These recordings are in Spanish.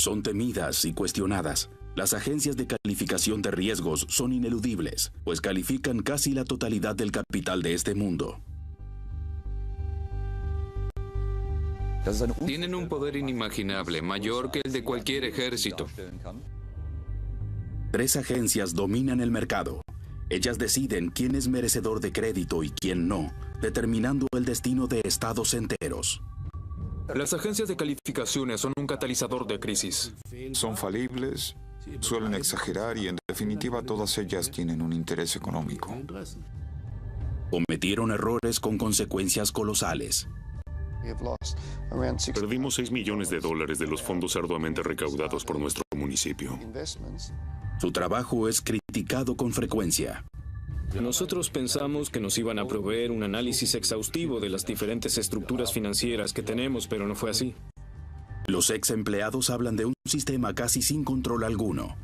Son temidas y cuestionadas. Las agencias de calificación de riesgos son ineludibles, pues califican casi la totalidad del capital de este mundo. Tienen un poder inimaginable, mayor que el de cualquier ejército. 3 agencias dominan el mercado. Ellas deciden quién es merecedor de crédito y quién no, determinando el destino de estados enteros. Las agencias de calificaciones son un catalizador de crisis. Son falibles, suelen exagerar y en definitiva todas ellas tienen un interés económico. Cometieron errores con consecuencias colosales. Perdimos $6 millones de los fondos arduamente recaudados por nuestro municipio. Su trabajo es criticado con frecuencia. Nosotros pensamos que nos iban a proveer un análisis exhaustivo de las diferentes estructuras financieras que tenemos, pero no fue así. Los ex empleados hablan de un sistema casi sin control alguno.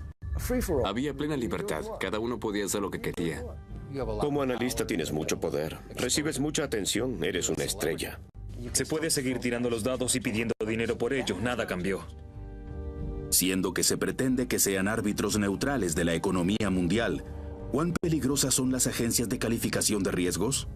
Había plena libertad, cada uno podía hacer lo que quería. Como analista tienes mucho poder, recibes mucha atención, eres una estrella. Se puede seguir tirando los dados y pidiendo dinero por ello, nada cambió. Siendo que se pretende que sean árbitros neutrales de la economía mundial, ¿cuán peligrosas son las agencias de calificación de riesgos?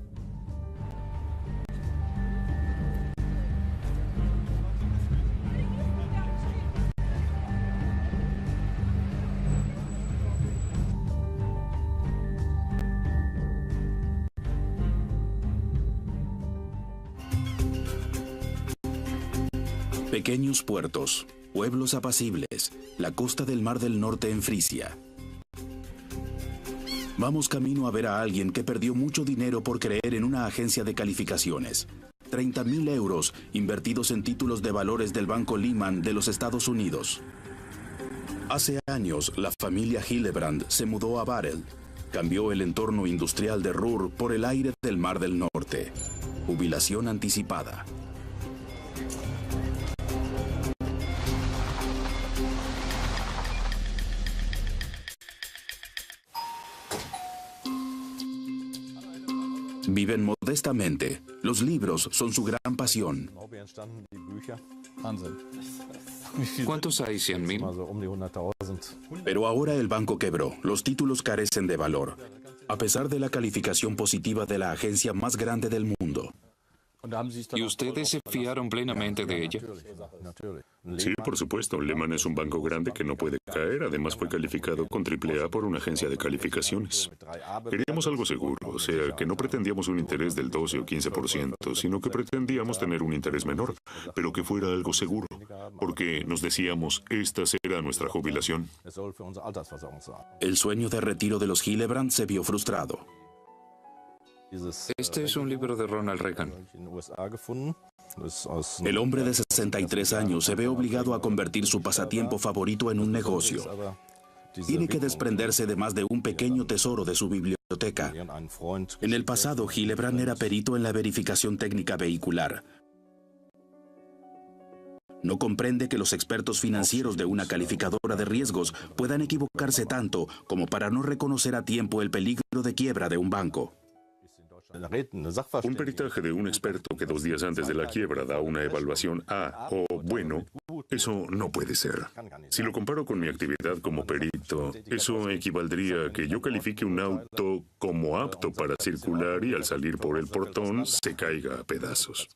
Pequeños puertos, pueblos apacibles, la costa del Mar del Norte en Frisia. Vamos camino a ver a alguien que perdió mucho dinero por creer en una agencia de calificaciones. 30.000 euros invertidos en títulos de valores del Banco Lehman de los Estados Unidos. Hace años, la familia Hillebrand se mudó a Barel. Cambió el entorno industrial de Ruhr por el aire del Mar del Norte. Jubilación anticipada. Viven modestamente. Los libros son su gran pasión. ¿Cuántos hay? ¿100.000? Pero ahora el banco quebró. Los títulos carecen de valor, a pesar de la calificación positiva de la agencia más grande del mundo. ¿Y ustedes se fiaron plenamente de ella? Sí, por supuesto. Lehman es un banco grande que no puede caer. Además fue calificado con AAA por una agencia de calificaciones. Queríamos algo seguro, o sea, que no pretendíamos un interés del 12 o 15%, sino que pretendíamos tener un interés menor, pero que fuera algo seguro, porque nos decíamos, esta será nuestra jubilación. El sueño de retiro de los Hillebrand se vio frustrado. Este es un libro de Ronald Reagan. El hombre de 63 años se ve obligado a convertir su pasatiempo favorito en un negocio. Tiene que desprenderse de más de un pequeño tesoro de su biblioteca. En el pasado, Hillebrand era perito en la verificación técnica vehicular. No comprende que los expertos financieros de una calificadora de riesgos puedan equivocarse tanto como para no reconocer a tiempo el peligro de quiebra de un banco. Un peritaje de un experto que 2 días antes de la quiebra da una evaluación A o bueno, eso no puede ser. Si lo comparo con mi actividad como perito, eso equivaldría a que yo califique un auto como apto para circular y al salir por el portón se caiga a pedazos.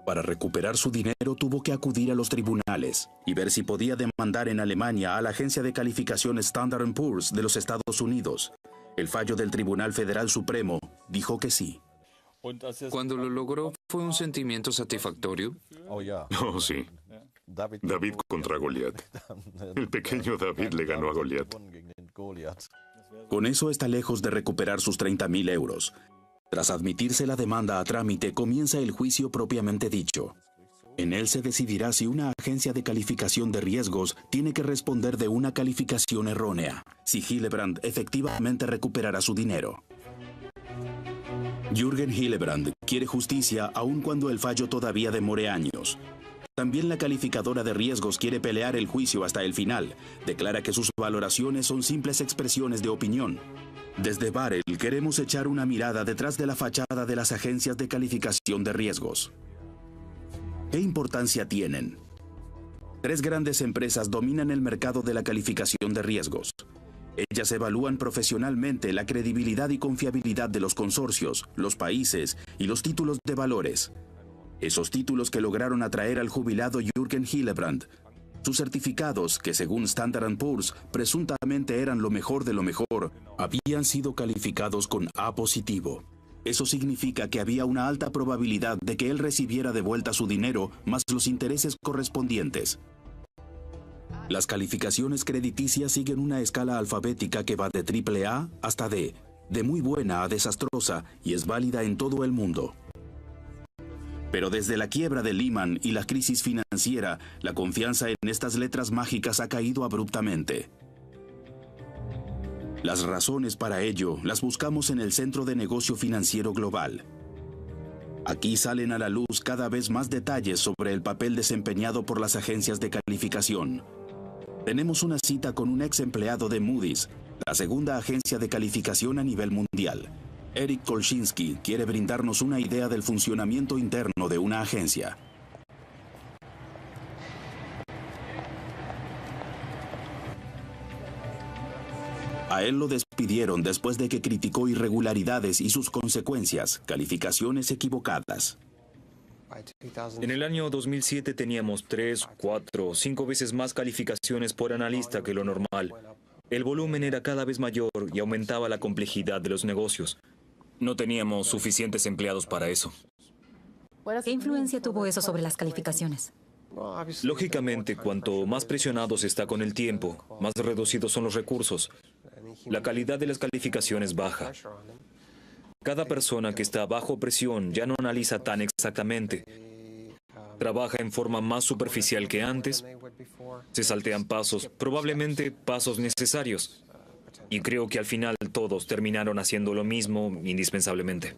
Para recuperar su dinero tuvo que acudir a los tribunales y ver si podía demandar en Alemania a la agencia de calificación Standard & Poor's de los Estados Unidos. El fallo del Tribunal Federal Supremo dijo que sí. Cuando lo logró, ¿fue un sentimiento satisfactorio? Oh, sí. David contra Goliat. El pequeño David le ganó a Goliat. Con eso está lejos de recuperar sus 30.000 euros. Tras admitirse la demanda a trámite, comienza el juicio propiamente dicho. En él se decidirá si una agencia de calificación de riesgos tiene que responder de una calificación errónea, si Hillebrand efectivamente recuperará su dinero. Jürgen Hillebrand quiere justicia aun cuando el fallo todavía demore años. También la calificadora de riesgos quiere pelear el juicio hasta el final. Declara que sus valoraciones son simples expresiones de opinión. Desde Barel queremos echar una mirada detrás de la fachada de las agencias de calificación de riesgos. ¿Qué importancia tienen? Tres grandes empresas dominan el mercado de la calificación de riesgos. Ellas evalúan profesionalmente la credibilidad y confiabilidad de los consorcios, los países y los títulos de valores. Esos títulos que lograron atraer al jubilado Jürgen Hillebrand. Sus certificados, que según Standard & Poor's presuntamente eran lo mejor de lo mejor, habían sido calificados con A positivo. Eso significa que había una alta probabilidad de que él recibiera de vuelta su dinero más los intereses correspondientes. Las calificaciones crediticias siguen una escala alfabética que va de AAA hasta D, de muy buena a desastrosa, y es válida en todo el mundo. Pero desde la quiebra de Lehman y la crisis financiera, la confianza en estas letras mágicas ha caído abruptamente. Las razones para ello las buscamos en el Centro de Negocio Financiero Global. Aquí salen a la luz cada vez más detalles sobre el papel desempeñado por las agencias de calificación. Tenemos una cita con un ex empleado de Moody's, la segunda agencia de calificación a nivel mundial. Eric Kolchinsky quiere brindarnos una idea del funcionamiento interno de una agencia. A él lo despidieron después de que criticó irregularidades y sus consecuencias, calificaciones equivocadas. En el año 2007 teníamos 3, 4, 5 veces más calificaciones por analista que lo normal. El volumen era cada vez mayor y aumentaba la complejidad de los negocios. No teníamos suficientes empleados para eso. ¿Qué influencia tuvo eso sobre las calificaciones? Lógicamente, cuanto más presionado se está con el tiempo, más reducidos son los recursos. La calidad de las calificaciones baja. Cada persona que está bajo presión ya no analiza tan exactamente. Trabaja en forma más superficial que antes. Se saltean pasos, probablemente pasos necesarios. Y creo que al final todos terminaron haciendo lo mismo indispensablemente.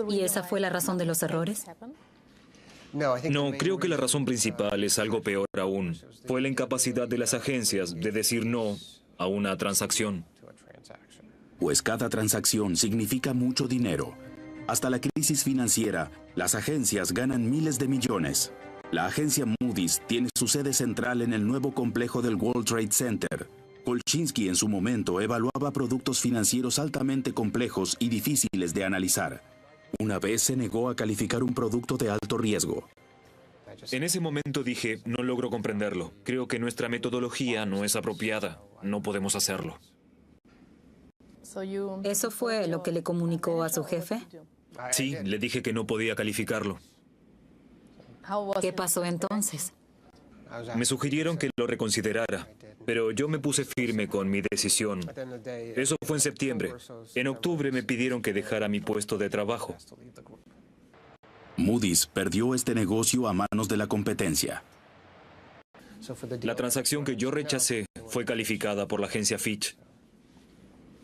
¿Y esa fue la razón de los errores? No, creo que la razón principal es algo peor aún. Fue la incapacidad de las agencias de decir no a una transacción. Pues cada transacción significa mucho dinero. Hasta la crisis financiera, las agencias ganan miles de millones. La agencia Moody's tiene su sede central en el nuevo complejo del World Trade Center. Kolchinsky en su momento evaluaba productos financieros altamente complejos y difíciles de analizar. Una vez se negó a calificar un producto de alto riesgo. En ese momento dije, no logro comprenderlo. Creo que nuestra metodología no es apropiada. No podemos hacerlo. ¿Eso fue lo que le comunicó a su jefe? Sí, le dije que no podía calificarlo. ¿Qué pasó entonces? Me sugirieron que lo reconsiderara, pero yo me puse firme con mi decisión. Eso fue en septiembre. En octubre me pidieron que dejara mi puesto de trabajo. Moody's perdió este negocio a manos de la competencia. La transacción que yo rechacé fue calificada por la agencia Fitch.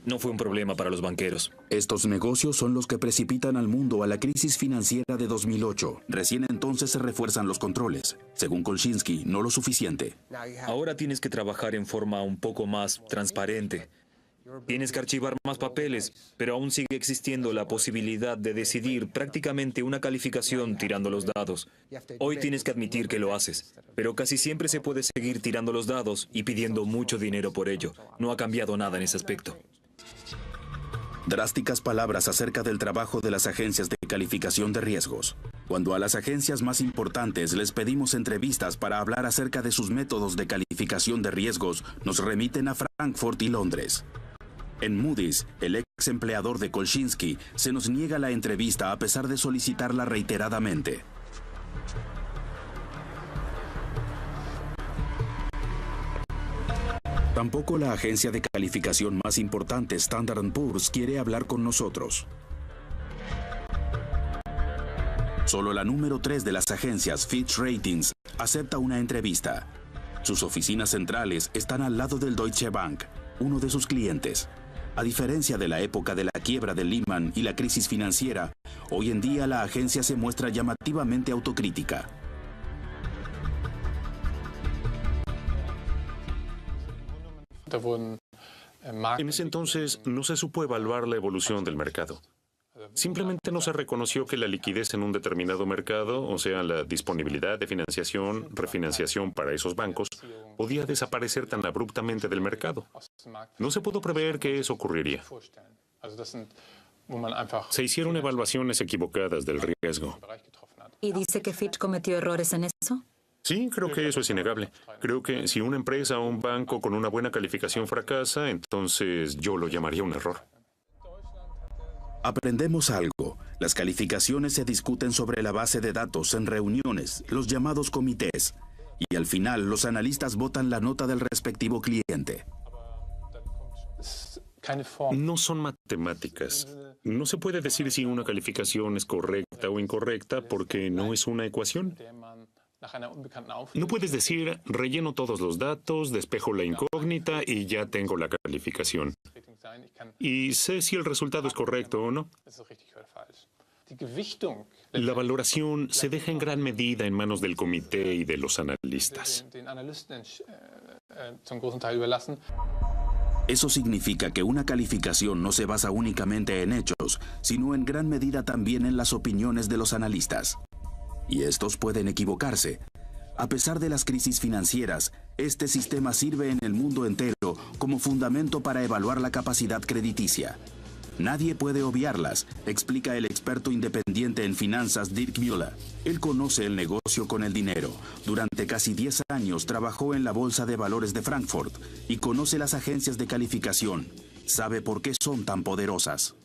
No fue un problema para los banqueros. Estos negocios son los que precipitan al mundo a la crisis financiera de 2008. Recién entonces se refuerzan los controles. Según Kolchinsky, no lo suficiente. Ahora tienes que trabajar en forma un poco más transparente. Tienes que archivar más papeles, pero aún sigue existiendo la posibilidad de decidir prácticamente una calificación tirando los dados. Hoy tienes que admitir que lo haces, pero casi siempre se puede seguir tirando los dados y pidiendo mucho dinero por ello. No ha cambiado nada en ese aspecto. Drásticas palabras acerca del trabajo de las agencias de calificación de riesgos. Cuando a las agencias más importantes les pedimos entrevistas para hablar acerca de sus métodos de calificación de riesgos, nos remiten a Frankfurt y Londres. En Moody's, el ex empleador de Kolchinsky se nos niega la entrevista a pesar de solicitarla reiteradamente. Tampoco la agencia de calificación más importante, Standard & Poor's, quiere hablar con nosotros. Solo la número 3 de las agencias, Fitch Ratings, acepta una entrevista. Sus oficinas centrales están al lado del Deutsche Bank, uno de sus clientes. A diferencia de la época de la quiebra de Lehman y la crisis financiera, hoy en día la agencia se muestra llamativamente autocrítica. En ese entonces no se supo evaluar la evolución del mercado. Simplemente no se reconoció que la liquidez en un determinado mercado, o sea, la disponibilidad de financiación, refinanciación para esos bancos, podía desaparecer tan abruptamente del mercado. No se pudo prever que eso ocurriría. Se hicieron evaluaciones equivocadas del riesgo. ¿Y dice que Fitch cometió errores en eso? Sí, creo que eso es innegable. Creo que si una empresa o un banco con una buena calificación fracasa, entonces yo lo llamaría un error. Aprendemos algo. Las calificaciones se discuten sobre la base de datos en reuniones, los llamados comités, y al final los analistas votan la nota del respectivo cliente. No son matemáticas. No se puede decir si una calificación es correcta o incorrecta porque no es una ecuación. No puedes decir, relleno todos los datos, despejo la incógnita y ya tengo la calificación. Y sé si el resultado es correcto o no. La valoración se deja en gran medida en manos del comité y de los analistas. Eso significa que una calificación no se basa únicamente en hechos, sino en gran medida también en las opiniones de los analistas. Y estos pueden equivocarse. A pesar de las crisis financieras, este sistema sirve en el mundo entero como fundamento para evaluar la capacidad crediticia. Nadie puede obviarlas, explica el experto independiente en finanzas Dirk Müller. Él conoce el negocio con el dinero. Durante casi 10 años trabajó en la Bolsa de Valores de Frankfurt y conoce las agencias de calificación. Sabe por qué son tan poderosas.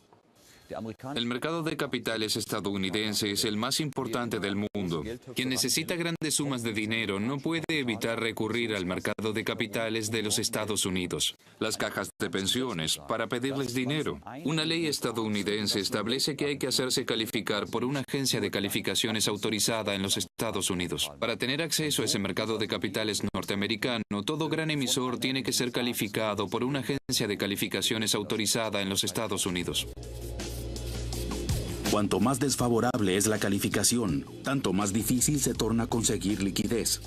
El mercado de capitales estadounidense es el más importante del mundo. Quien necesita grandes sumas de dinero no puede evitar recurrir al mercado de capitales de los Estados Unidos, las cajas de pensiones, para pedirles dinero. Una ley estadounidense establece que hay que hacerse calificar por una agencia de calificaciones autorizada en los Estados Unidos. Para tener acceso a ese mercado de capitales norteamericano, todo gran emisor tiene que ser calificado por una agencia de calificaciones autorizada en los Estados Unidos. Cuanto más desfavorable es la calificación, tanto más difícil se torna conseguir liquidez.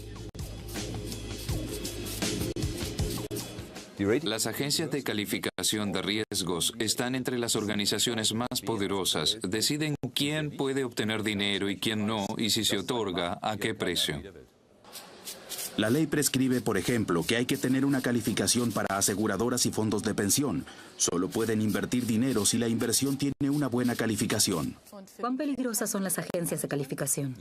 Las agencias de calificación de riesgos están entre las organizaciones más poderosas. Deciden quién puede obtener dinero y quién no, y si se otorga, a qué precio. La ley prescribe, por ejemplo, que hay que tener una calificación para aseguradoras y fondos de pensión. Solo pueden invertir dinero si la inversión tiene una buena calificación. ¿Cuán peligrosas son las agencias de calificación?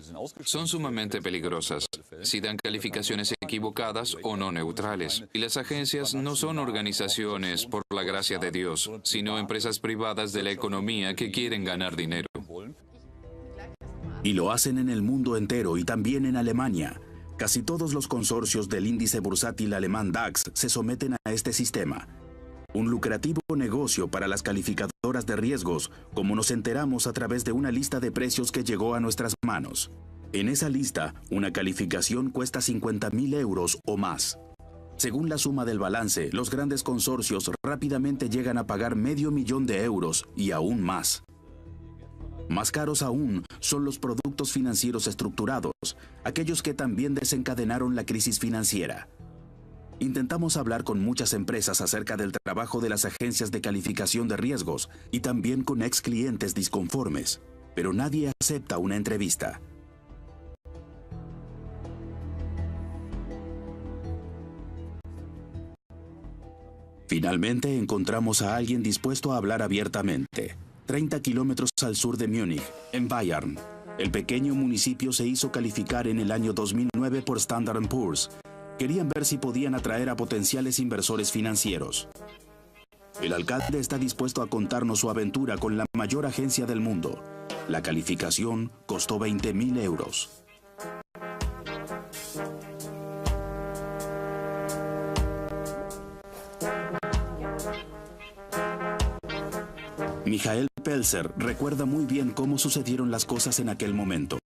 Son sumamente peligrosas si dan calificaciones equivocadas o no neutrales. Y las agencias no son organizaciones por la gracia de Dios, sino empresas privadas de la economía que quieren ganar dinero. Y lo hacen en el mundo entero y también en Alemania. Casi todos los consorcios del índice bursátil alemán DAX se someten a este sistema. Un lucrativo negocio para las calificadoras de riesgos, como nos enteramos a través de una lista de precios que llegó a nuestras manos. En esa lista, una calificación cuesta 50.000 euros o más. Según la suma del balance, los grandes consorcios rápidamente llegan a pagar $500.000 de euros y aún más. Más caros aún son los productos financieros estructurados, aquellos que también desencadenaron la crisis financiera. Intentamos hablar con muchas empresas acerca del trabajo de las agencias de calificación de riesgos y también con ex clientes disconformes, pero nadie acepta una entrevista. Finalmente encontramos a alguien dispuesto a hablar abiertamente. 30 kilómetros al sur de Múnich, en Bayern. El pequeño municipio se hizo calificar en el año 2009 por Standard & Poor's. Querían ver si podían atraer a potenciales inversores financieros. El alcalde está dispuesto a contarnos su aventura con la mayor agencia del mundo. La calificación costó 20.000 euros. Michael Pelzer recuerda muy bien cómo sucedieron las cosas en aquel momento.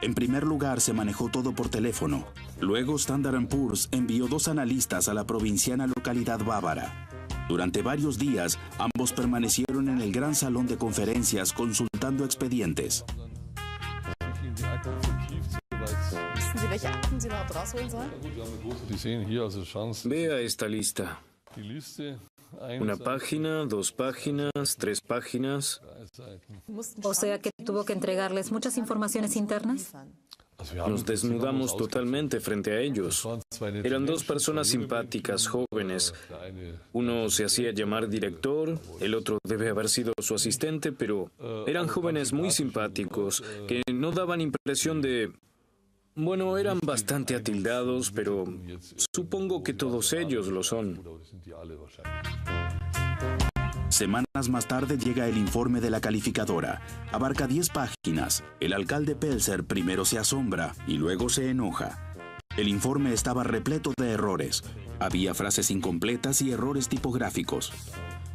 En primer lugar, se manejó todo por teléfono. Luego, Standard & Poor's envió 2 analistas a la provinciana localidad bávara. Durante varios días, ambos permanecieron en el gran salón de conferencias consultando expedientes. Vea esta lista. Una página, 2 páginas, 3 páginas. O sea que tuvo que entregarles muchas informaciones internas. Nos desnudamos totalmente frente a ellos. Eran 2 personas simpáticas, jóvenes. Uno se hacía llamar director, el otro debe haber sido su asistente, pero eran jóvenes muy simpáticos, que no daban impresión de... Bueno, eran bastante atildados, pero supongo que todos ellos lo son. Semanas más tarde llega el informe de la calificadora. Abarca 10 páginas. El alcalde Pelzer primero se asombra y luego se enoja. El informe estaba repleto de errores. Había frases incompletas y errores tipográficos.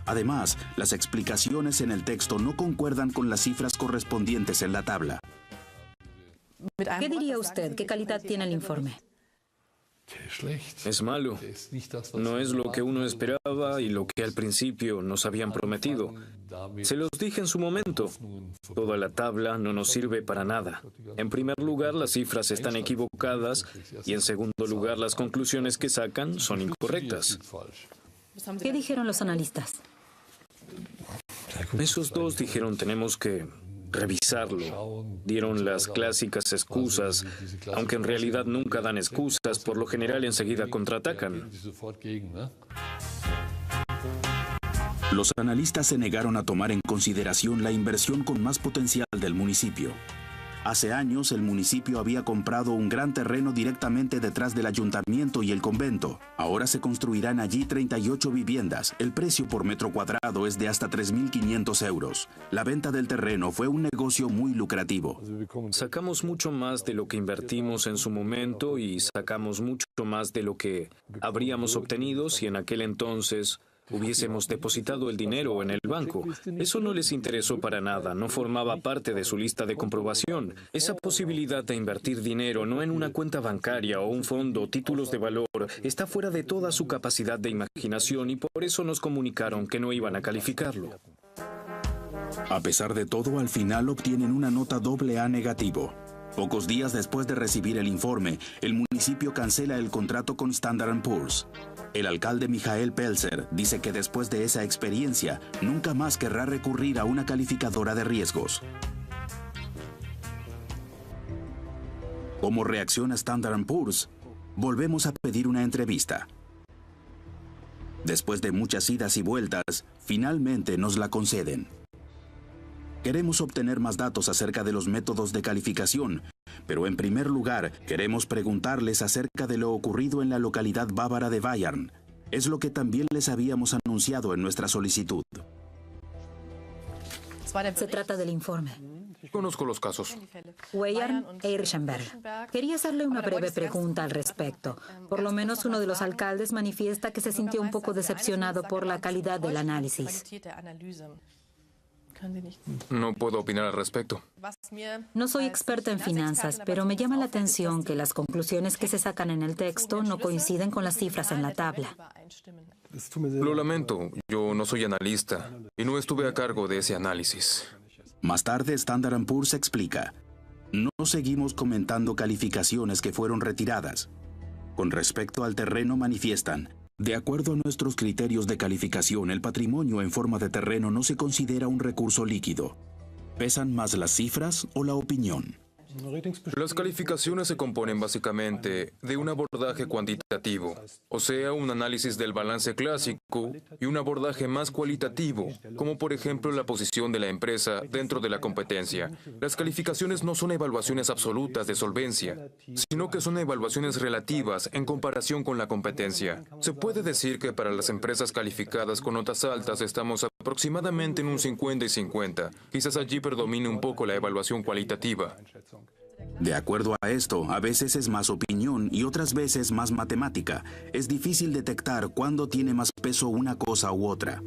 Además, las explicaciones en el texto no concuerdan con las cifras correspondientes en la tabla. ¿Qué diría usted? ¿Qué calidad tiene el informe? Es malo. No es lo que uno esperaba y lo que al principio nos habían prometido. Se los dije en su momento. Toda la tabla no nos sirve para nada. En primer lugar, las cifras están equivocadas y en segundo lugar, las conclusiones que sacan son incorrectas. ¿Qué dijeron los analistas? Esos 2 dijeron tenemos que revisarlo. Dieron las clásicas excusas, aunque en realidad nunca dan excusas, por lo general enseguida contraatacan. Los analistas se negaron a tomar en consideración la inversión con más potencial del municipio. Hace años, el municipio había comprado un gran terreno directamente detrás del ayuntamiento y el convento. Ahora se construirán allí 38 viviendas. El precio por metro cuadrado es de hasta 3.500 euros. La venta del terreno fue un negocio muy lucrativo. Sacamos mucho más de lo que invertimos en su momento y sacamos mucho más de lo que habríamos obtenido si en aquel entonces hubiésemos depositado el dinero en el banco. Eso no les interesó para nada, no formaba parte de su lista de comprobación. Esa posibilidad de invertir dinero no en una cuenta bancaria o un fondo, títulos de valor, está fuera de toda su capacidad de imaginación y por eso nos comunicaron que no iban a calificarlo. A pesar de todo, al final obtienen una nota AA negativo. Pocos días después de recibir el informe, el municipio cancela el contrato con Standard & Poor's. El alcalde Michael Pelzer dice que después de esa experiencia, nunca más querrá recurrir a una calificadora de riesgos. ¿Cómo reacciona Standard & Poor's? Volvemos a pedir una entrevista. Después de muchas idas y vueltas, finalmente nos la conceden. Queremos obtener más datos acerca de los métodos de calificación, pero en primer lugar queremos preguntarles acerca de lo ocurrido en la localidad bávara de Bayern. Es lo que también les habíamos anunciado en nuestra solicitud. Se trata del informe. Conozco los casos. Weyern e Irschenberg. Quería hacerle una breve pregunta al respecto. Por lo menos uno de los alcaldes manifiesta que se sintió un poco decepcionado por la calidad del análisis. No puedo opinar al respecto. No soy experta en finanzas, pero me llama la atención que las conclusiones que se sacan en el texto no coinciden con las cifras en la tabla. Lo lamento, yo no soy analista y no estuve a cargo de ese análisis. Más tarde, Standard & Poor's explica: no seguimos comentando calificaciones que fueron retiradas. Con respecto al terreno, manifiestan: de acuerdo a nuestros criterios de calificación, el patrimonio en forma de terreno no se considera un recurso líquido. ¿Pesan más las cifras o la opinión? Las calificaciones se componen básicamente de un abordaje cuantitativo, o sea, un análisis del balance clásico, y un abordaje más cualitativo, como por ejemplo la posición de la empresa dentro de la competencia. Las calificaciones no son evaluaciones absolutas de solvencia, sino que son evaluaciones relativas en comparación con la competencia. Se puede decir que para las empresas calificadas con notas altas estamos aproximadamente en un 50 y 50. Quizás allí predomine un poco la evaluación cualitativa. De acuerdo a esto, a veces es más opinión y otras veces más matemática. Es difícil detectar cuándo tiene más peso una cosa u otra.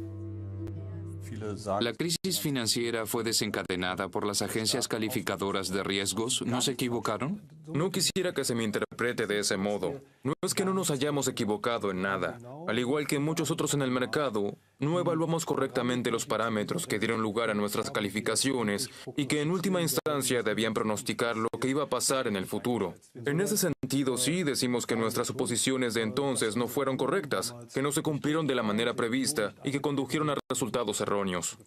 La crisis financiera fue desencadenada por las agencias calificadoras de riesgos. ¿No se equivocaron? No quisiera que se me interprete de ese modo. No es que no nos hayamos equivocado en nada. Al igual que muchos otros en el mercado, no evaluamos correctamente los parámetros que dieron lugar a nuestras calificaciones y que en última instancia debían pronosticar lo que iba a pasar en el futuro. En ese sentido, sí decimos que nuestras suposiciones de entonces no fueron correctas, que no se cumplieron de la manera prevista y que condujeron a resultados erróneos.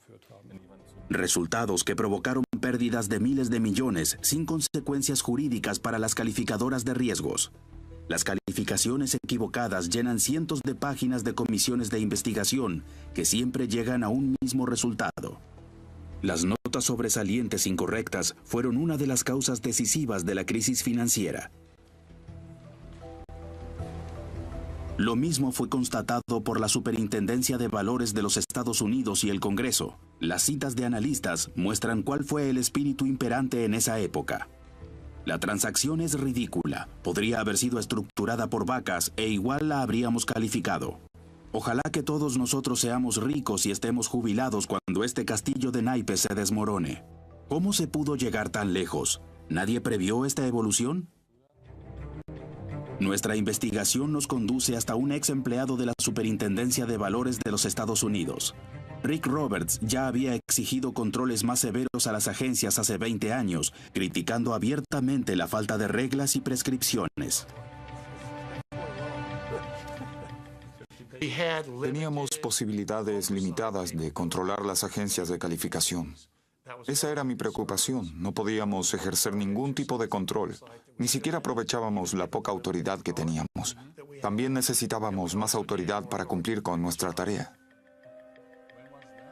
Resultados que provocaron pérdidas de miles de millones sin consecuencias jurídicas para las calificadoras de riesgos. Las calificaciones equivocadas llenan cientos de páginas de comisiones de investigación que siempre llegan a un mismo resultado. Las notas sobresalientes incorrectas fueron una de las causas decisivas de la crisis financiera. Lo mismo fue constatado por la Superintendencia de Valores de los Estados Unidos y el Congreso. Las citas de analistas muestran cuál fue el espíritu imperante en esa época. La transacción es ridícula, podría haber sido estructurada por vacas e igual la habríamos calificado. Ojalá que todos nosotros seamos ricos y estemos jubilados cuando este castillo de naipes se desmorone. ¿Cómo se pudo llegar tan lejos? ¿Nadie previó esta evolución? Nuestra investigación nos conduce hasta un ex empleado de la Superintendencia de Valores de los Estados Unidos. Rick Roberts ya había exigido controles más severos a las agencias hace 20 años, criticando abiertamente la falta de reglas y prescripciones. Teníamos posibilidades limitadas de controlar las agencias de calificación. Esa era mi preocupación. No podíamos ejercer ningún tipo de control. Ni siquiera aprovechábamos la poca autoridad que teníamos. También necesitábamos más autoridad para cumplir con nuestra tarea.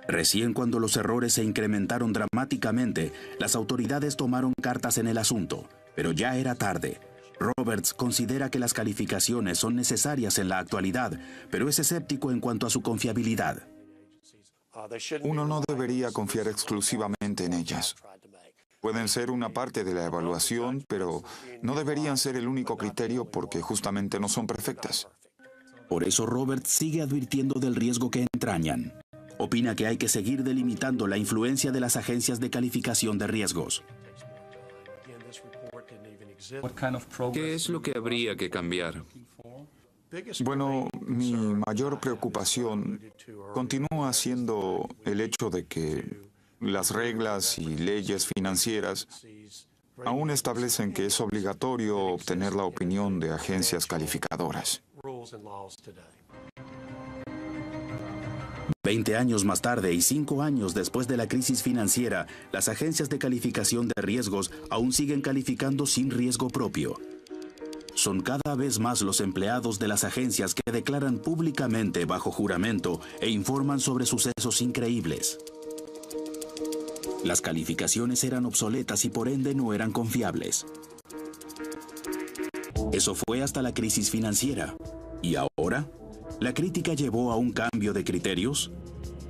Recién cuando los errores se incrementaron dramáticamente, las autoridades tomaron cartas en el asunto, pero ya era tarde. Roberts considera que las calificaciones son necesarias en la actualidad, pero es escéptico en cuanto a su confiabilidad. Uno no debería confiar exclusivamente en ellas. Pueden ser una parte de la evaluación, pero no deberían ser el único criterio porque justamente no son perfectas. Por eso Roberts sigue advirtiendo del riesgo que entrañan. Opina que hay que seguir delimitando la influencia de las agencias de calificación de riesgos. ¿Qué es lo que habría que cambiar? Bueno, mi mayor preocupación continúa siendo el hecho de que las reglas y leyes financieras aún establecen que es obligatorio obtener la opinión de agencias calificadoras. 20 años más tarde y 5 años después de la crisis financiera, las agencias de calificación de riesgos aún siguen calificando sin riesgo propio. Son cada vez más los empleados de las agencias que declaran públicamente bajo juramento e informan sobre sucesos increíbles. Las calificaciones eran obsoletas y por ende no eran confiables. Eso fue hasta la crisis financiera. ¿Y ahora? ¿La crítica llevó a un cambio de criterios?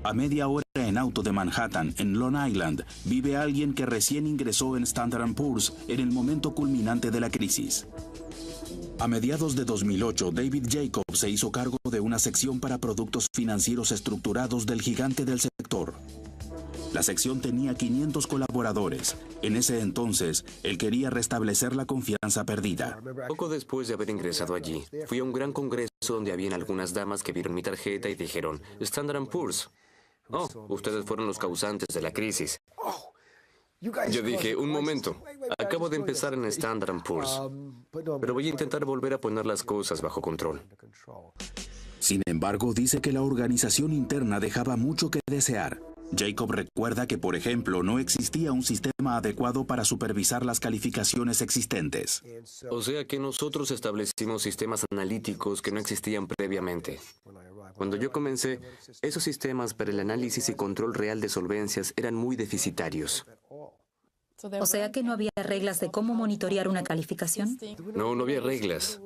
A media hora en auto de Manhattan, en Long Island, vive alguien que recién ingresó en Standard & Poor's en el momento culminante de la crisis. A mediados de 2008, David Jacobs se hizo cargo de una sección para productos financieros estructurados del gigante del sector. La sección tenía 500 colaboradores. En ese entonces, él quería restablecer la confianza perdida. Poco después de haber ingresado allí, fui a un gran congreso donde habían algunas damas que vieron mi tarjeta y dijeron, Standard & Poor's. Oh, ustedes fueron los causantes de la crisis. Yo dije, un momento, acabo de empezar en Standard & Poor's, pero voy a intentar volver a poner las cosas bajo control. Sin embargo, dice que la organización interna dejaba mucho que desear. Jacob recuerda que, por ejemplo, no existía un sistema adecuado para supervisar las calificaciones existentes. O sea que nosotros establecimos sistemas analíticos que no existían previamente. Cuando yo comencé, esos sistemas para el análisis y control real de solvencias eran muy deficitarios. O sea que no había reglas de cómo monitorear una calificación. No había reglas.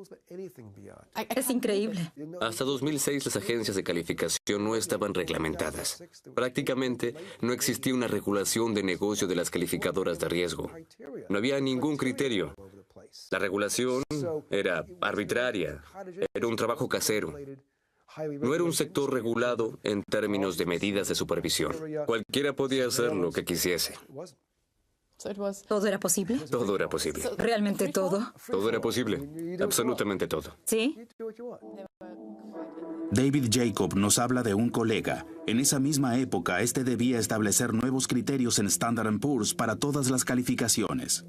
Es increíble. Hasta 2006 las agencias de calificación no estaban reglamentadas. Prácticamente no existía una regulación de negocio de las calificadoras de riesgo. No había ningún criterio. La regulación era arbitraria, era un trabajo casero. No era un sector regulado en términos de medidas de supervisión. Cualquiera podía hacer lo que quisiese. ¿Todo era posible? Todo era posible. ¿Realmente todo? Todo era posible. Absolutamente todo. ¿Sí? David Jacob nos habla de un colega. En esa misma época, este debía establecer nuevos criterios en Standard & Poor's para todas las calificaciones.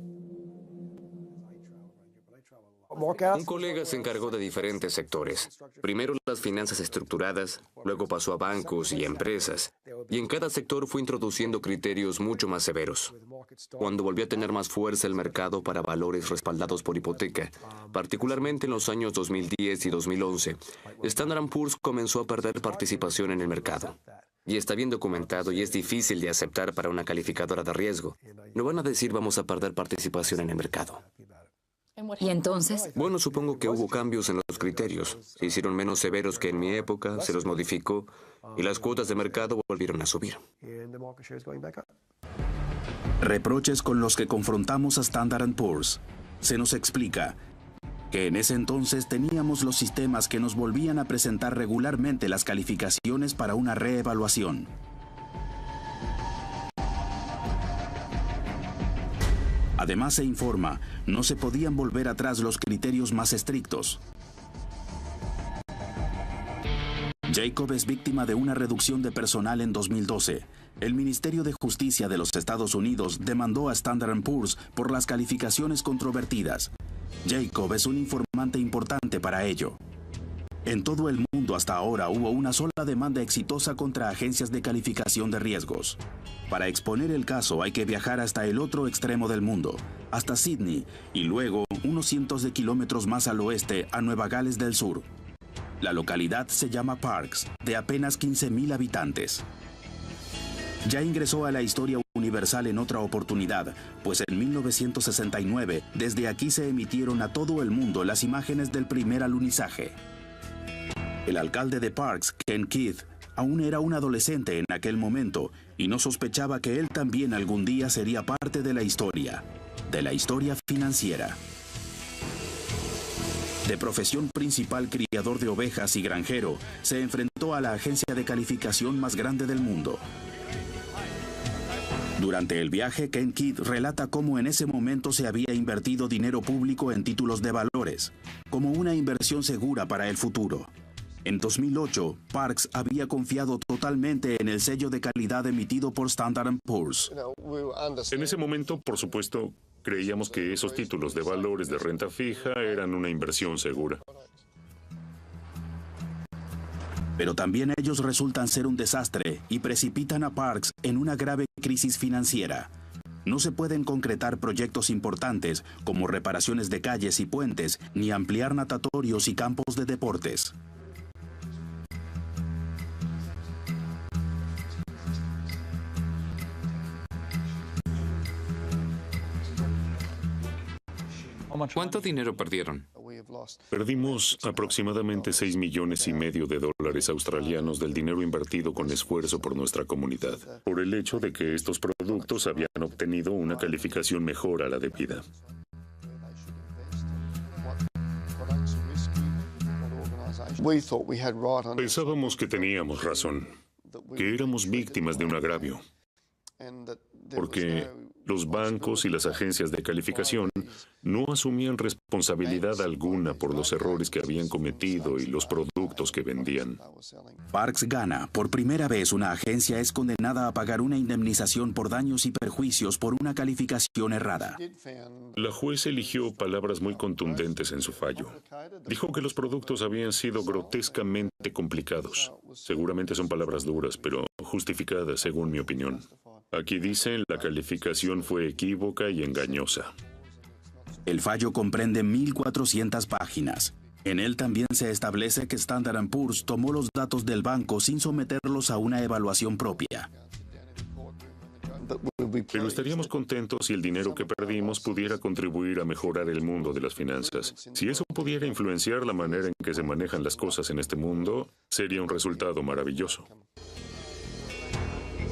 Un colega se encargó de diferentes sectores. Primero las finanzas estructuradas, luego pasó a bancos y empresas. Y en cada sector fue introduciendo criterios mucho más severos. Cuando volvió a tener más fuerza el mercado para valores respaldados por hipoteca, particularmente en los años 2010 y 2011, Standard & Poor's comenzó a perder participación en el mercado. Y está bien documentado y es difícil de aceptar para una calificadora de riesgo. No van a decir vamos a perder participación en el mercado. ¿Y entonces? Bueno, supongo que hubo cambios en los criterios. Se hicieron menos severos que en mi época, se los modificó y las cuotas de mercado volvieron a subir. Reproches con los que confrontamos a Standard & Poor's. Se nos explica que en ese entonces teníamos los sistemas que nos volvían a presentar regularmente las calificaciones para una reevaluación. Además se informa, no se podían volver atrás los criterios más estrictos. Jacob es víctima de una reducción de personal en 2012. El Ministerio de Justicia de los Estados Unidos demandó a Standard & Poor's por las calificaciones controvertidas. Jacob es un informante importante para ello. En todo el mundo hasta ahora hubo una sola demanda exitosa contra agencias de calificación de riesgos. Para exponer el caso hay que viajar hasta el otro extremo del mundo, hasta Sydney, y luego unos cientos de kilómetros más al oeste a Nueva Gales del Sur. La localidad se llama Parkes, de apenas 15,000 habitantes. Ya ingresó a la historia universal en otra oportunidad, pues en 1969 desde aquí se emitieron a todo el mundo las imágenes del primer alunizaje. El alcalde de Parkes, Ken Keith, aún era un adolescente en aquel momento y no sospechaba que él también algún día sería parte de la historia financiera. De profesión principal criador de ovejas y granjero, se enfrentó a la agencia de calificación más grande del mundo. Durante el viaje, Ken Keith relata cómo en ese momento se había invertido dinero público en títulos de valores, como una inversión segura para el futuro. En 2008, Parkes había confiado totalmente en el sello de calidad emitido por Standard & Poor's. En ese momento, por supuesto, creíamos que esos títulos de valores de renta fija eran una inversión segura. Pero también ellos resultan ser un desastre y precipitan a Parkes en una grave crisis financiera. No se pueden concretar proyectos importantes como reparaciones de calles y puentes, ni ampliar natatorios y campos de deportes. ¿Cuánto dinero perdieron? Perdimos aproximadamente 6,5 millones de dólares australianos del dinero invertido con esfuerzo por nuestra comunidad, por el hecho de que estos productos habían obtenido una calificación mejor a la debida. Pensábamos que teníamos razón, que éramos víctimas de un agravio, porque los bancos y las agencias de calificación no asumían responsabilidad alguna por los errores que habían cometido y los productos que vendían. Parkes gana. Por primera vez, una agencia es condenada a pagar una indemnización por daños y perjuicios por una calificación errada. La juez eligió palabras muy contundentes en su fallo. Dijo que los productos habían sido grotescamente complicados. Seguramente son palabras duras, pero justificadas según mi opinión. Aquí dice, la calificación fue equívoca y engañosa. El fallo comprende 1,400 páginas. En él también se establece que Standard & Poor's tomó los datos del banco sin someterlos a una evaluación propia. Pero estaríamos contentos si el dinero que perdimos pudiera contribuir a mejorar el mundo de las finanzas. Si eso pudiera influenciar la manera en que se manejan las cosas en este mundo, sería un resultado maravilloso.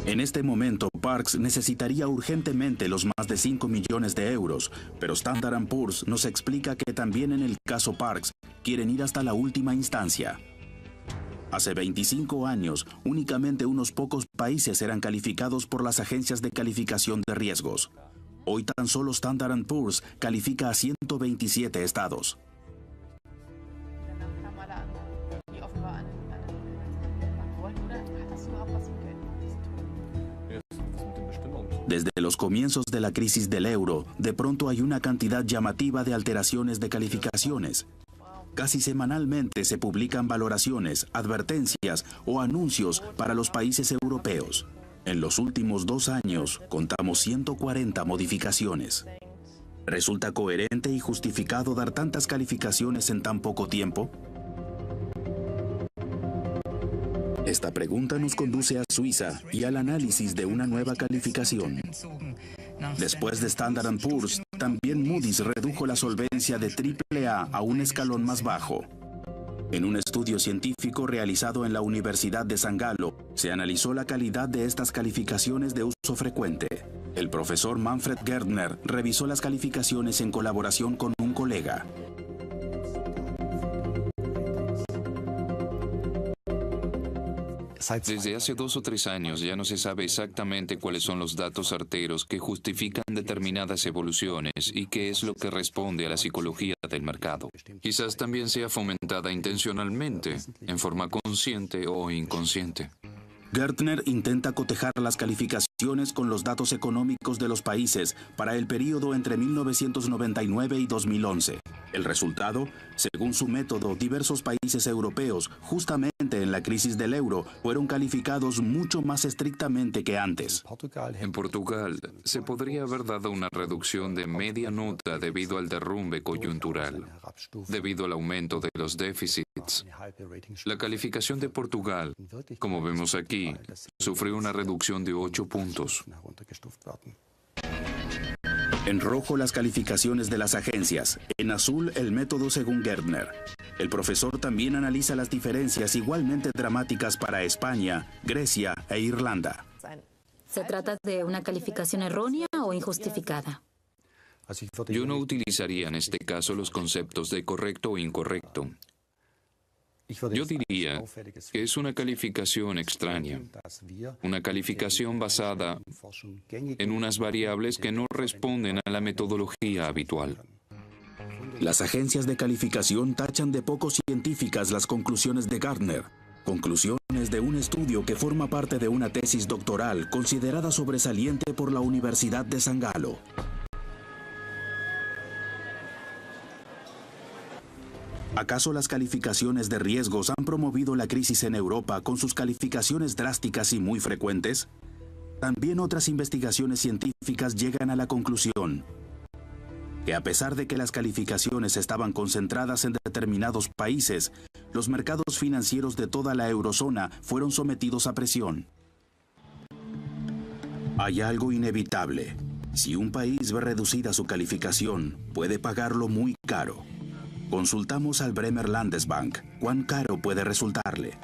En este momento, Parkes necesitaría urgentemente los más de 5 millones de euros, pero Standard & Poor's nos explica que también en el caso Parkes quieren ir hasta la última instancia. Hace 25 años, únicamente unos pocos países eran calificados por las agencias de calificación de riesgos. Hoy tan solo Standard & Poor's califica a 127 estados. Desde los comienzos de la crisis del euro, de pronto hay una cantidad llamativa de alteraciones de calificaciones. Casi semanalmente se publican valoraciones, advertencias o anuncios para los países europeos. En los últimos 2 años, contamos 140 modificaciones. ¿Resulta coherente y justificado dar tantas calificaciones en tan poco tiempo? Esta pregunta nos conduce a Suiza y al análisis de una nueva calificación. Después de Standard & Poor's, también Moody's redujo la solvencia de AAA a un escalón más bajo. En un estudio científico realizado en la Universidad de San Galo, se analizó la calidad de estas calificaciones de uso frecuente. El profesor Manfred Gärtner revisó las calificaciones en colaboración con un colega. Desde hace 2 o 3 años ya no se sabe exactamente cuáles son los datos certeros que justifican determinadas evoluciones y qué es lo que responde a la psicología del mercado. Quizás también sea fomentada intencionalmente, en forma consciente o inconsciente. Gärtner intenta cotejar las calificaciones con los datos económicos de los países para el período entre 1999 y 2011. El resultado, según su método, diversos países europeos, justamente en la crisis del euro, fueron calificados mucho más estrictamente que antes. En Portugal, se podría haber dado una reducción de media nota debido al derrumbe coyuntural, debido al aumento de los déficits. La calificación de Portugal, como vemos aquí, sufrió una reducción de 8 puntos. En rojo las calificaciones de las agencias, en azul el método según Gärtner. El profesor también analiza las diferencias igualmente dramáticas para España, Grecia e Irlanda. ¿Se trata de una calificación errónea o injustificada? Yo no utilizaría en este caso los conceptos de correcto o incorrecto. Yo diría que es una calificación extraña, una calificación basada en unas variables que no responden a la metodología habitual. Las agencias de calificación tachan de poco científicas las conclusiones de Gärtner, conclusiones de un estudio que forma parte de una tesis doctoral considerada sobresaliente por la Universidad de San Galo. ¿Acaso las calificaciones de riesgos han promovido la crisis en Europa con sus calificaciones drásticas y muy frecuentes? También otras investigaciones científicas llegan a la conclusión que a pesar de que las calificaciones estaban concentradas en determinados países, los mercados financieros de toda la eurozona fueron sometidos a presión. Hay algo inevitable. Si un país ve reducida su calificación, puede pagarlo muy caro. Consultamos al Bremer Landesbank. ¿Cuán caro puede resultarle?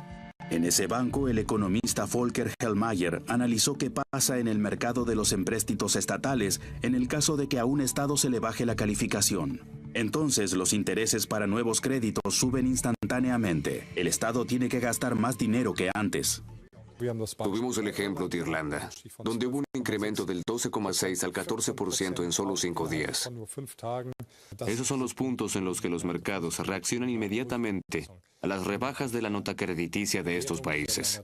En ese banco, el economista Volker Hellmayer analizó qué pasa en el mercado de los empréstitos estatales en el caso de que a un estado se le baje la calificación. Entonces, los intereses para nuevos créditos suben instantáneamente. El estado tiene que gastar más dinero que antes. Tuvimos el ejemplo de Irlanda, donde hubo un incremento del 12,6 al 14% en solo 5 días. Esos son los puntos en los que los mercados reaccionan inmediatamente a las rebajas de la nota crediticia de estos países.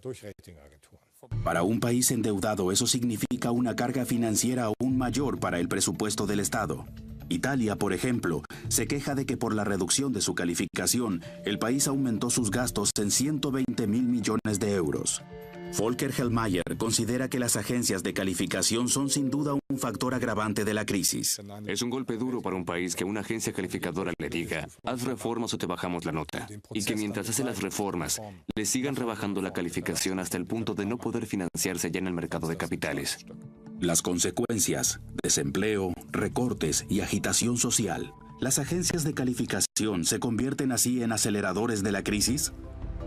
Para un país endeudado, eso significa una carga financiera aún mayor para el presupuesto del Estado. Italia, por ejemplo, se queja de que por la reducción de su calificación, el país aumentó sus gastos en 120.000 millones de euros. Volker Hellmayer considera que las agencias de calificación son sin duda un factor agravante de la crisis. Es un golpe duro para un país que una agencia calificadora le diga, haz reformas o te bajamos la nota, y que mientras hace las reformas, le sigan rebajando la calificación hasta el punto de no poder financiarse ya en el mercado de capitales. Las consecuencias, desempleo, recortes y agitación social. ¿Las agencias de calificación se convierten así en aceleradores de la crisis?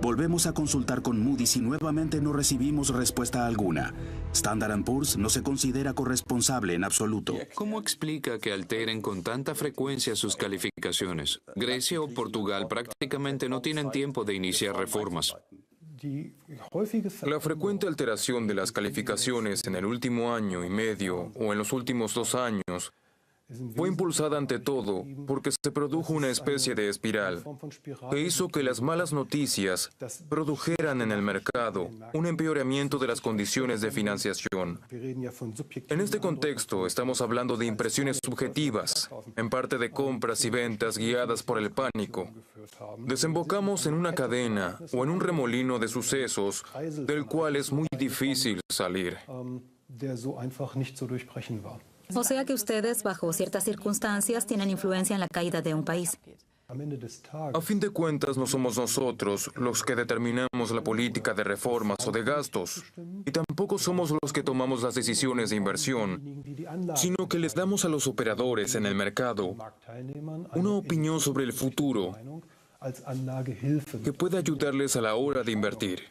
Volvemos a consultar con Moody's y nuevamente no recibimos respuesta alguna. Standard & Poor's no se considera corresponsable en absoluto. ¿Cómo explica que alteren con tanta frecuencia sus calificaciones? Grecia o Portugal prácticamente no tienen tiempo de iniciar reformas. La frecuente alteración de las calificaciones en el último año y medio o en los últimos 2 años fue impulsada ante todo porque se produjo una especie de espiral que hizo que las malas noticias produjeran en el mercado un empeoramiento de las condiciones de financiación. En este contexto estamos hablando de impresiones subjetivas, en parte de compras y ventas guiadas por el pánico. Desembocamos en una cadena o en un remolino de sucesos del cual es muy difícil salir. O sea que ustedes, bajo ciertas circunstancias, tienen influencia en la caída de un país. A fin de cuentas, no somos nosotros los que determinamos la política de reformas o de gastos, y tampoco somos los que tomamos las decisiones de inversión, sino que les damos a los operadores en el mercado una opinión sobre el futuro que puede ayudarles a la hora de invertir.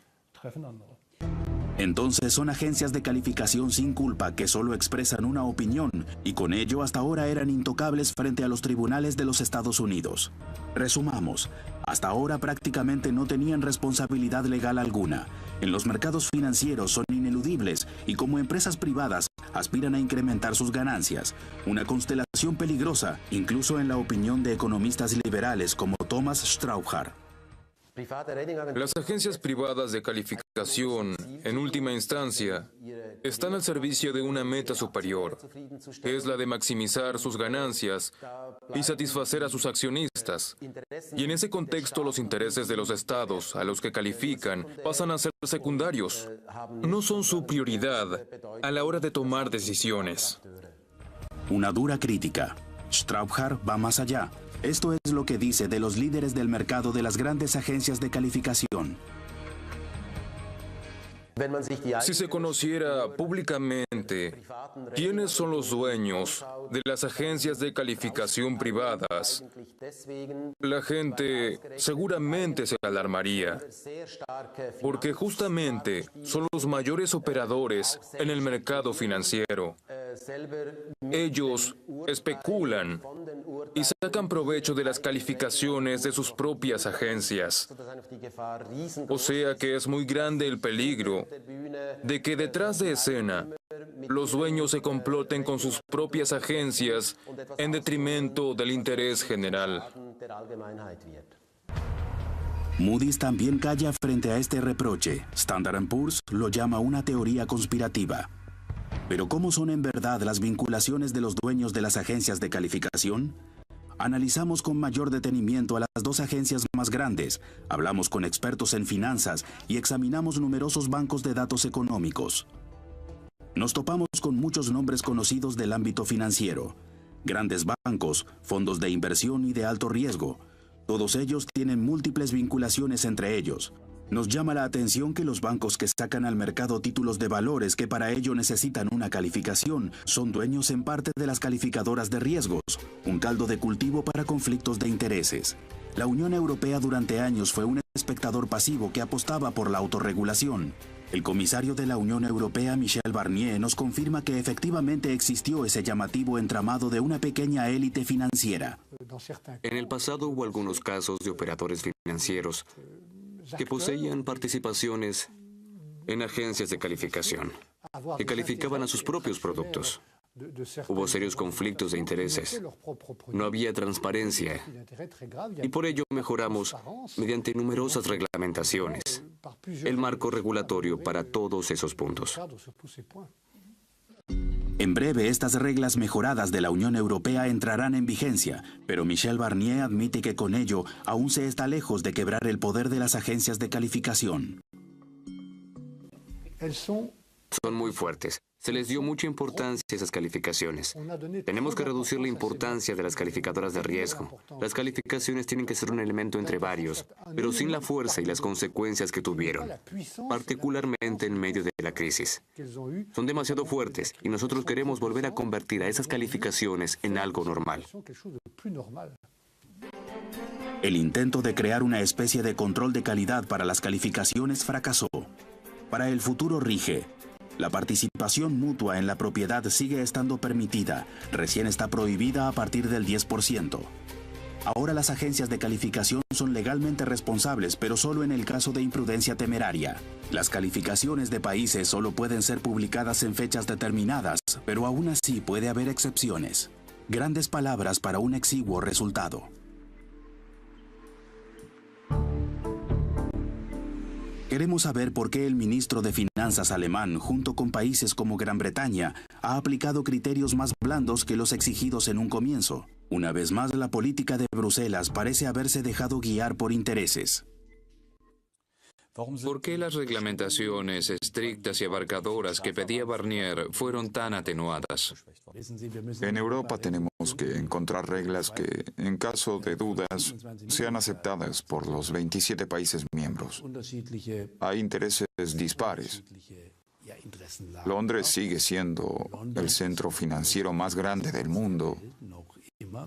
Entonces son agencias de calificación sin culpa que solo expresan una opinión y con ello hasta ahora eran intocables frente a los tribunales de los Estados Unidos. Resumamos, hasta ahora prácticamente no tenían responsabilidad legal alguna. En los mercados financieros son ineludibles y como empresas privadas aspiran a incrementar sus ganancias. Una constelación peligrosa, incluso en la opinión de economistas liberales como Thomas Strauchar. Las agencias privadas de calificación, en última instancia, están al servicio de una meta superior, que es la de maximizar sus ganancias y satisfacer a sus accionistas. Y en ese contexto, los intereses de los estados a los que califican pasan a ser secundarios. No son su prioridad a la hora de tomar decisiones. Una dura crítica. Strauchar va más allá. Esto es lo que dice de los líderes del mercado de las grandes agencias de calificación. Si se conociera públicamente quiénes son los dueños de las agencias de calificación privadas, la gente seguramente se alarmaría, porque justamente son los mayores operadores en el mercado financiero. Ellos especulan y sacan provecho de las calificaciones de sus propias agencias. O sea que es muy grande el peligro de que detrás de escena los dueños se comploten con sus propias agencias en detrimento del interés general. Moody's también calla frente a este reproche. Standard & Poor's lo llama una teoría conspirativa. Pero ¿cómo son en verdad las vinculaciones de los dueños de las agencias de calificación? Analizamos con mayor detenimiento a las 2 agencias más grandes, hablamos con expertos en finanzas y examinamos numerosos bancos de datos económicos. Nos topamos con muchos nombres conocidos del ámbito financiero, grandes bancos, fondos de inversión y de alto riesgo. Todos ellos tienen múltiples vinculaciones entre ellos. Nos llama la atención que los bancos que sacan al mercado títulos de valores que para ello necesitan una calificación son dueños en parte de las calificadoras de riesgos, un caldo de cultivo para conflictos de intereses. La Unión Europea durante años fue un espectador pasivo que apostaba por la autorregulación. El comisario de la Unión Europea, Michel Barnier, nos confirma que efectivamente existió ese llamativo entramado de una pequeña élite financiera. En el pasado hubo algunos casos de operadores financieros que poseían participaciones en agencias de calificación, que calificaban a sus propios productos. Hubo serios conflictos de intereses. No había transparencia. Y por ello mejoramos, mediante numerosas reglamentaciones, el marco regulatorio para todos esos puntos. En breve, estas reglas mejoradas de la Unión Europea entrarán en vigencia, pero Michel Barnier admite que con ello aún se está lejos de quebrar el poder de las agencias de calificación. Son muy fuertes. Se les dio mucha importancia a esas calificaciones. Tenemos que reducir la importancia de las calificadoras de riesgo. Las calificaciones tienen que ser un elemento entre varios, pero sin la fuerza y las consecuencias que tuvieron, particularmente en medio de la crisis. Son demasiado fuertes y nosotros queremos volver a convertir a esas calificaciones en algo normal. El intento de crear una especie de control de calidad para las calificaciones fracasó. Para el futuro rige. La participación mutua en la propiedad sigue estando permitida, recién está prohibida a partir del 10%. Ahora las agencias de calificación son legalmente responsables, pero solo en el caso de imprudencia temeraria. Las calificaciones de países solo pueden ser publicadas en fechas determinadas, pero aún así puede haber excepciones. Grandes palabras para un exiguo resultado. Queremos saber por qué el ministro de Finanzas alemán, junto con países como Gran Bretaña, ha aplicado criterios más blandos que los exigidos en un comienzo. Una vez más, la política de Bruselas parece haberse dejado guiar por intereses. ¿Por qué las reglamentaciones estrictas y abarcadoras que pedía Barnier fueron tan atenuadas? En Europa tenemos que encontrar reglas que, en caso de dudas, sean aceptadas por los 27 países miembros. Hay intereses dispares. Londres sigue siendo el centro financiero más grande del mundo.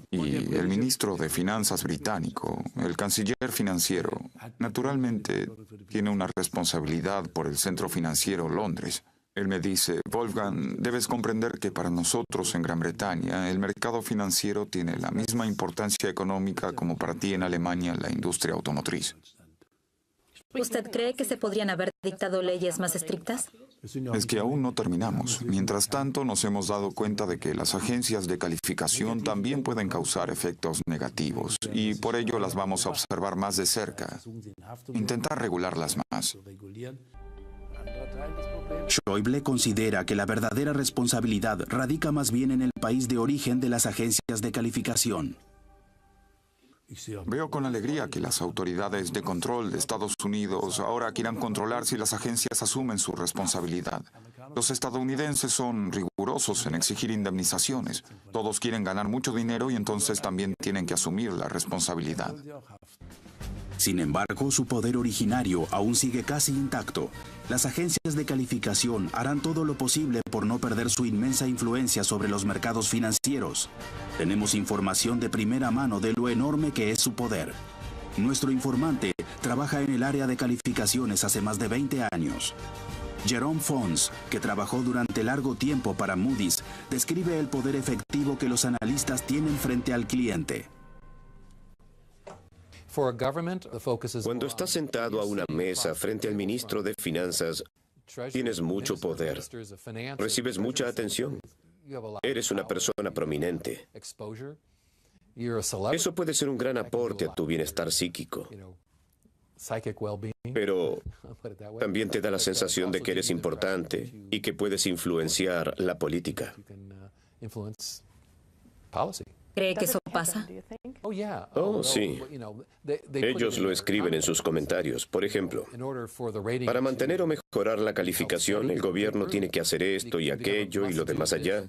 Y el ministro de Finanzas británico, el canciller financiero, naturalmente tiene una responsabilidad por el centro financiero Londres. Él me dice, Wolfgang, debes comprender que para nosotros en Gran Bretaña el mercado financiero tiene la misma importancia económica como para ti en Alemania la industria automotriz. ¿Usted cree que se podrían haber dictado leyes más estrictas? Es que aún no terminamos. Mientras tanto, nos hemos dado cuenta de que las agencias de calificación también pueden causar efectos negativos y por ello las vamos a observar más de cerca. Intentar regularlas más. Schäuble considera que la verdadera responsabilidad radica más bien en el país de origen de las agencias de calificación. Veo con alegría que las autoridades de control de Estados Unidos ahora quieran controlar si las agencias asumen su responsabilidad. Los estadounidenses son rigurosos en exigir indemnizaciones. Todos quieren ganar mucho dinero y entonces también tienen que asumir la responsabilidad. Sin embargo, su poder originario aún sigue casi intacto. Las agencias de calificación harán todo lo posible por no perder su inmensa influencia sobre los mercados financieros. Tenemos información de primera mano de lo enorme que es su poder. Nuestro informante trabaja en el área de calificaciones hace más de 20 años. Jerome Fons, que trabajó durante largo tiempo para Moody's, describe el poder efectivo que los analistas tienen frente al cliente. Cuando estás sentado a una mesa frente al ministro de Finanzas, tienes mucho poder. Recibes mucha atención. Eres una persona prominente. Eso puede ser un gran aporte a tu bienestar psíquico. Pero también te da la sensación de que eres importante y que puedes influenciar la política. ¿Cree que eso pasa? Oh, sí. Ellos lo escriben en sus comentarios. Por ejemplo, para mantener o mejorar la calificación, el gobierno tiene que hacer esto y aquello y lo demás allá.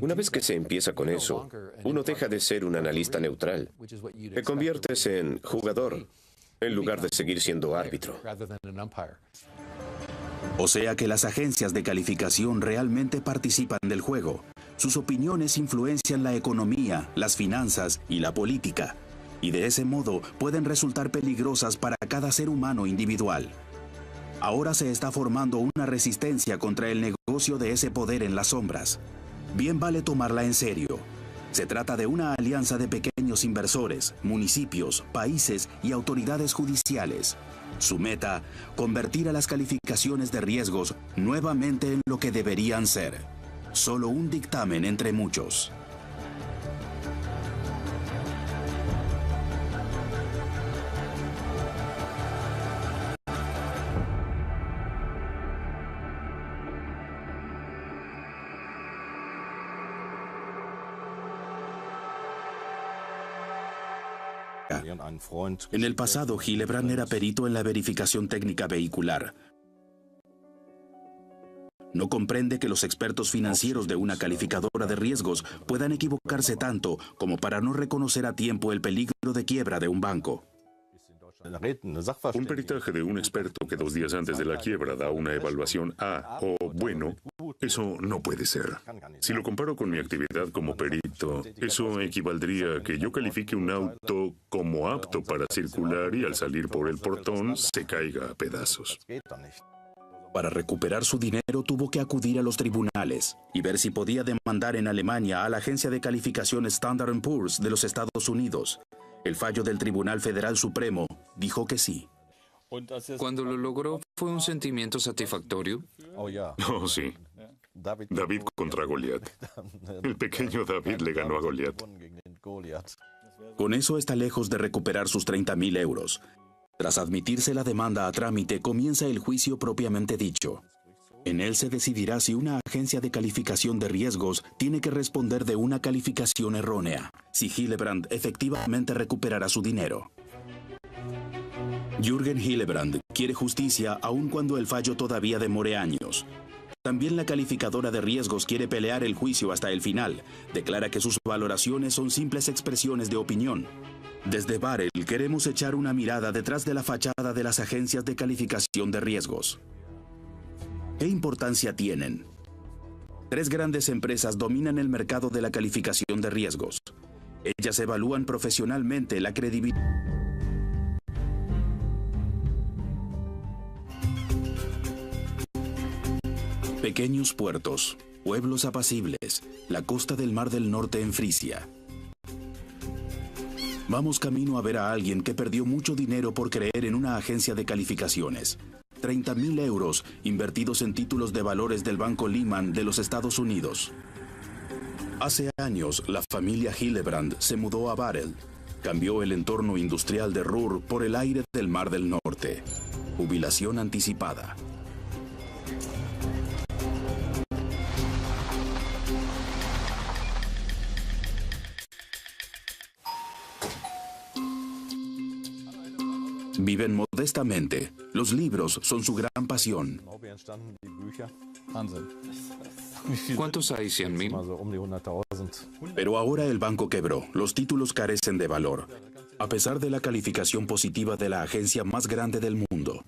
Una vez que se empieza con eso, uno deja de ser un analista neutral. Te conviertes en jugador en lugar de seguir siendo árbitro. O sea que las agencias de calificación realmente participan del juego. Sus opiniones influencian la economía, las finanzas y la política. Y de ese modo pueden resultar peligrosas para cada ser humano individual. Ahora se está formando una resistencia contra el negocio de ese poder en las sombras. Bien vale tomarla en serio. Se trata de una alianza de pequeños inversores, municipios, países y autoridades judiciales. Su meta, convertir a las calificaciones de riesgos nuevamente en lo que deberían ser. Solo un dictamen entre muchos. En el pasado, Hillebrand era perito en la verificación técnica vehicular. No comprende que los expertos financieros de una calificadora de riesgos puedan equivocarse tanto como para no reconocer a tiempo el peligro de quiebra de un banco. Un peritaje de un experto que 2 días antes de la quiebra da una evaluación A o bueno, eso no puede ser. Si lo comparo con mi actividad como perito, eso equivaldría a que yo califique un auto como apto para circular y al salir por el portón se caiga a pedazos. Para recuperar su dinero tuvo que acudir a los tribunales y ver si podía demandar en Alemania a la agencia de calificación Standard & Poor's de los Estados Unidos. El fallo del Tribunal Federal Supremo dijo que sí. Cuando lo logró, ¿fue un sentimiento satisfactorio? Oh, sí. David contra Goliat. El pequeño David le ganó a Goliat. Con eso está lejos de recuperar sus 30.000 euros. Tras admitirse la demanda a trámite, comienza el juicio propiamente dicho. En él se decidirá si una agencia de calificación de riesgos tiene que responder de una calificación errónea, si Hillebrand efectivamente recuperará su dinero. Jürgen Hillebrand quiere justicia aun cuando el fallo todavía demore años. También la calificadora de riesgos quiere pelear el juicio hasta el final. Declara que sus valoraciones son simples expresiones de opinión. Desde Barell queremos echar una mirada detrás de la fachada de las agencias de calificación de riesgos. ¿Qué importancia tienen? 3 grandes empresas dominan el mercado de la calificación de riesgos. Ellas evalúan profesionalmente la credibilidad. Pequeños puertos, pueblos apacibles, la costa del Mar del Norte en Frisia. Vamos camino a ver a alguien que perdió mucho dinero por creer en una agencia de calificaciones. 30.000 euros invertidos en títulos de valores del Banco Lehman de los Estados Unidos. Hace años, la familia Hillebrand se mudó a Barell. Cambió el entorno industrial de Ruhr por el aire del Mar del Norte. Jubilación anticipada. Viven modestamente. Los libros son su gran pasión. ¿Cuántos hay? ¿100.000? Pero ahora el banco quebró. Los títulos carecen de valor, a pesar de la calificación positiva de la agencia más grande del mundo.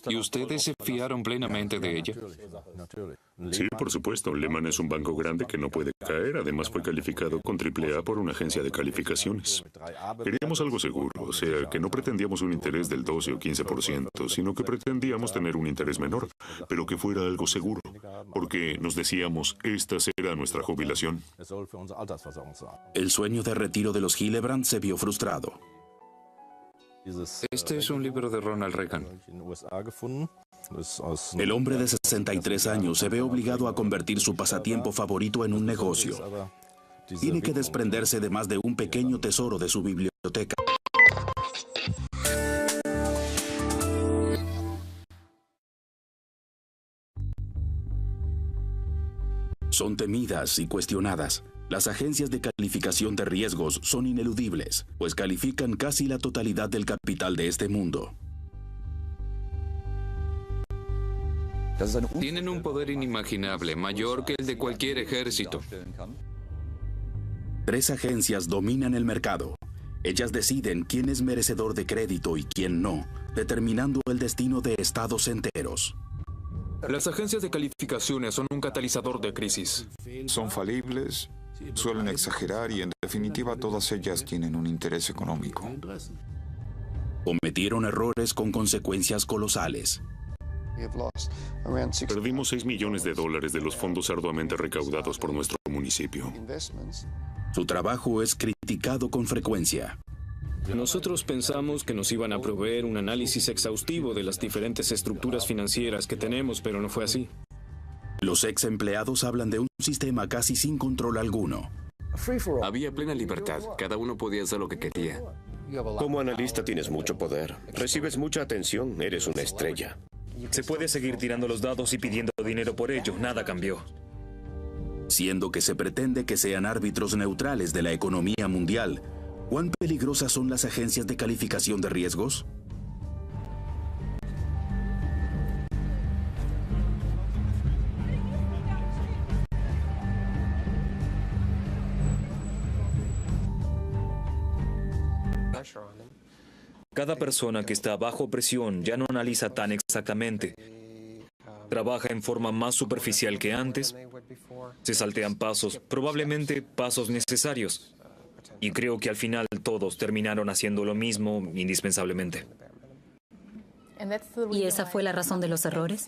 ¿Y ustedes se fiaron plenamente de ella? Sí, por supuesto. Lehman es un banco grande que no puede caer. Además, fue calificado con AAA por una agencia de calificaciones. Queríamos algo seguro, o sea, que no pretendíamos un interés del 12 o 15%, sino que pretendíamos tener un interés menor, pero que fuera algo seguro, porque nos decíamos, esta será nuestra jubilación. El sueño de retiro de los Hillebrand se vio frustrado. Este es un libro de Ronald Reagan. El hombre de 63 años se ve obligado a convertir su pasatiempo favorito en un negocio. Tiene que desprenderse de más de un pequeño tesoro de su biblioteca. Son temidas y cuestionadas. Las agencias de calificación de riesgos son ineludibles, pues califican casi la totalidad del capital de este mundo. Tienen un poder inimaginable, mayor que el de cualquier ejército. 3 agencias dominan el mercado. Ellas deciden quién es merecedor de crédito y quién no, determinando el destino de estados enteros. Las agencias de calificaciones son un catalizador de crisis. Son falibles, suelen exagerar y en definitiva todas ellas tienen un interés económico. Cometieron errores con consecuencias colosales. Perdimos $6 millones de los fondos arduamente recaudados por nuestro municipio. Su trabajo es criticado con frecuencia. Nosotros pensamos que nos iban a proveer un análisis exhaustivo de las diferentes estructuras financieras que tenemos, pero no fue así. Los ex empleados hablan de un sistema casi sin control alguno. Había plena libertad. Cada uno podía hacer lo que quería. Como analista tienes mucho poder. Recibes mucha atención. Eres una estrella. Se puede seguir tirando los dados y pidiendo dinero por ello. Nada cambió. Siendo que se pretende que sean árbitros neutrales de la economía mundial, ¿cuán peligrosas son las agencias de calificación de riesgos? Cada persona que está bajo presión ya no analiza tan exactamente. Trabaja en forma más superficial que antes. Se saltean pasos, probablemente pasos necesarios. Y creo que al final todos terminaron haciendo lo mismo indispensablemente. ¿Y esa fue la razón de los errores?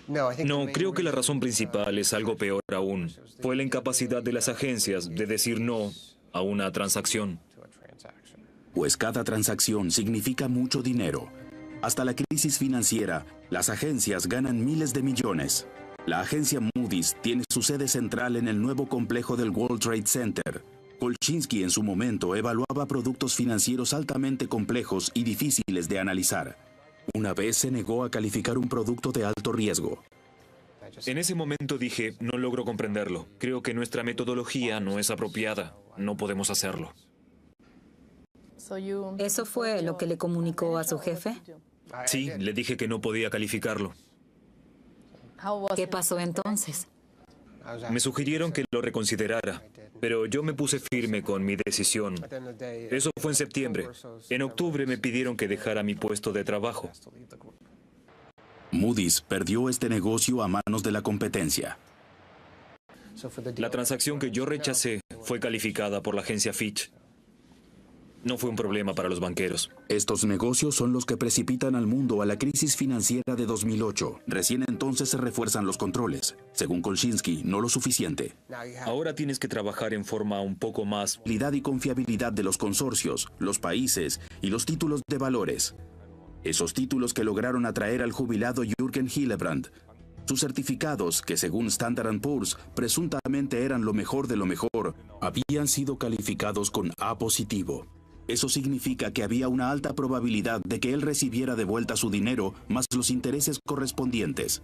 No, creo que la razón principal es algo peor aún. Fue la incapacidad de las agencias de decir no a una transacción. Pues cada transacción significa mucho dinero. Hasta la crisis financiera, las agencias ganan miles de millones. La agencia Moody's tiene su sede central en el nuevo complejo del World Trade Center. Kolchinsky en su momento evaluaba productos financieros altamente complejos y difíciles de analizar. Una vez se negó a calificar un producto de alto riesgo. En ese momento dije, no logro comprenderlo. Creo que nuestra metodología no es apropiada. No podemos hacerlo. ¿Eso fue lo que le comunicó a su jefe? Sí, le dije que no podía calificarlo. ¿Qué pasó entonces? Me sugirieron que lo reconsiderara, pero yo me puse firme con mi decisión. Eso fue en septiembre. En octubre me pidieron que dejara mi puesto de trabajo. Moody's perdió este negocio a manos de la competencia. La transacción que yo rechacé fue calificada por la agencia Fitch. No fue un problema para los banqueros. Estos negocios son los que precipitan al mundo a la crisis financiera de 2008. Recién entonces se refuerzan los controles. Según Kolchinsky, no lo suficiente. Ahora tienes que trabajar en forma un poco más... Calidad y confiabilidad de los consorcios, los países y los títulos de valores. Esos títulos que lograron atraer al jubilado Jürgen Hillebrand. Sus certificados, que según Standard & Poor's presuntamente eran lo mejor de lo mejor, habían sido calificados con A positivo. Eso significa que había una alta probabilidad de que él recibiera de vuelta su dinero más los intereses correspondientes.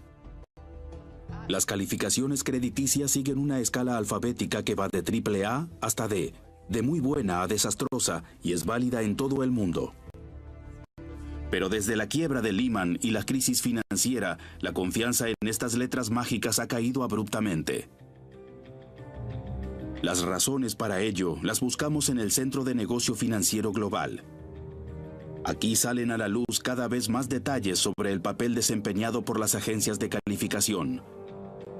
Las calificaciones crediticias siguen una escala alfabética que va de AAA hasta D, de muy buena a desastrosa, y es válida en todo el mundo. Pero desde la quiebra de Lehman y la crisis financiera, la confianza en estas letras mágicas ha caído abruptamente. Las razones para ello las buscamos en el Centro de Negocio Financiero Global. Aquí salen a la luz cada vez más detalles sobre el papel desempeñado por las agencias de calificación.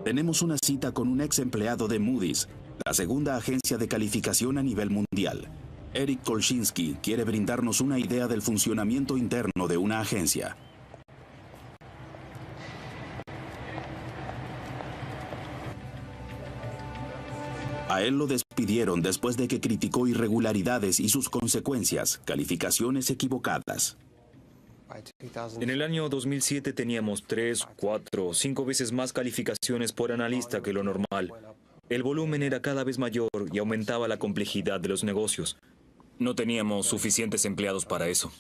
Tenemos una cita con un ex empleado de Moody's, la segunda agencia de calificación a nivel mundial. Eric Kolchinsky quiere brindarnos una idea del funcionamiento interno de una agencia. A él lo despidieron después de que criticó irregularidades y sus consecuencias, calificaciones equivocadas. En el año 2007 teníamos 3, 4, 5 veces más calificaciones por analista que lo normal. El volumen era cada vez mayor y aumentaba la complejidad de los negocios. No teníamos suficientes empleados para eso.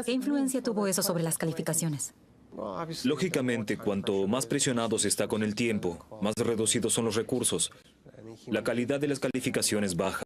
¿Qué influencia tuvo eso sobre las calificaciones? Lógicamente, cuanto más presionado se está con el tiempo, más reducidos son los recursos. La calidad de las calificaciones baja.